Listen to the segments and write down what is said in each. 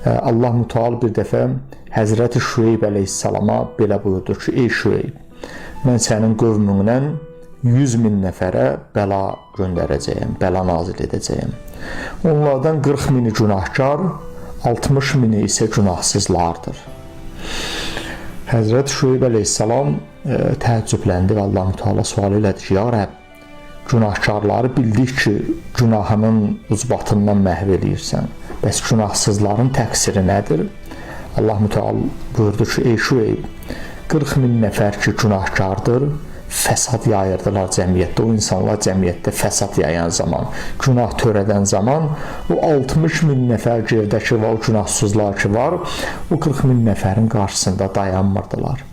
Allah Müteal bir dəfə Həzrəti Şüeyb əleyhissalama belə buyurdu ki, ey Şüeyb, mən sənin qövmündən 100.000 nəfərə bəla göndərəcəyim, bəla nazil edəcəyim. Onlardan 40.000-i günahkar, 60.000-i isə günahsızlardır. Həzrəti Şüeyb əleyhissalam təəccübləndi və Allah Müteala sual elədi ki, ya Rəbb, günahkarları bildik ki, günahının ucbatından məhv eləyirsən. Bəs günahsızların təqsiri nədir? Allah Müteala buyurdu ki, ey Şüeyb, 40.000 nəfər ki, günahkardır, fəsad yayırdılar cəmiyyətdə. O insanlar cəmiyyətdə fəsad yayan zaman, günah törədən zaman, o 60.000 nəfər gerdəki var, o günahsızlar ki var, o 40.000 nəfərin qarşısında dayanmırdılar.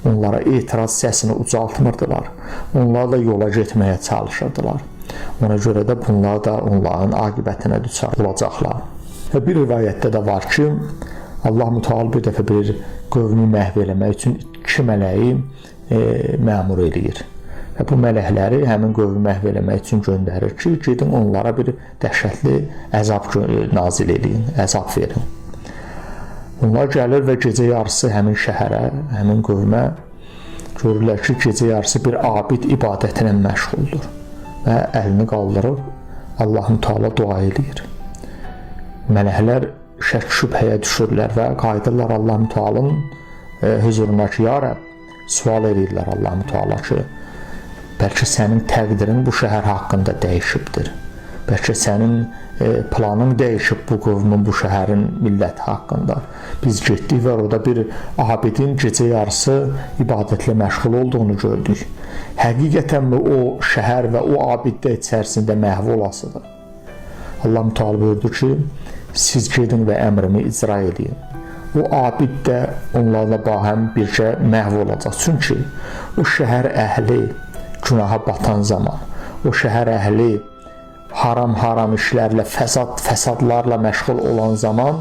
Onlara etiraz səsini ucaltmırdılar. Onlar da yola getməyə çalışırdılar. Ona görə də bunlar da onların aqibətinə düçar olacaqlar. Və bir rivayətdə də var ki, Allah Müteal bir dəfə bir qövmü məhv eləmək üçün 2 mələyi məmur eləyir. Və bu mələkləri həmin qövmü məhv eləmək üçün göndərir ki, gedin onlara bir dəhşətli əzab nazil eləyin, əzab verin. Onlar gəlir və gecə yarısı həmin şəhərə, həmin qövmə görürlər ki, gecə yarısı bir abid ibadətlə məşğuldur və əlini qaldırır, Allah Müteala dua eləyir. Mələklər şək şübhəyə düşürlər və qayıdırlar Allah Mütealın huzuruna ki, ya Rəbb, sual edirlər Allah Müteala ki, bəlkə sənin təqdirin bu şəhər haqqında dəyişibdir. Bəlkə sənin planın dəyişib bu qövmün, bu şəhərin milləti haqqında. Biz getdik və orada bir abidin gecə yarısı ibadətlə məşğul olduğunu gördük. Həqiqətənmi o şəhər və o abiddə içərisində məhv olasıdır? Allah Müteala buyurdu ki, siz gedin və əmrimi icra edin. O abid də onlarla bahəm bircə məhv olacaq. Çünki o şəhər əhli günaha batan zaman, o şəhər əhli haram işlərlə, fəsadlarla məşğul olan zaman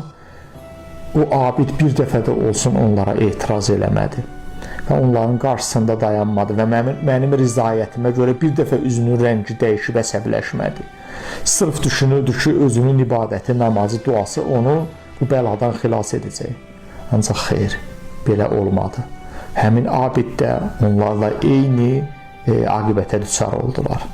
o abid bir dəfə də olsun onlara etiraz eləmədi və onların qarşısında dayanmadı və mənim rizayətimə görə bir dəfə üzünün rəngi dəyişib əsəbləşmədi. Sırf düşünürdü ki, özünün ibadəti, namazı, duası onu bu bəladan xilas edəcək. Ancaq xeyr, belə olmadı. Həmin abid də onlarla eyni aqibətə düçar oldular.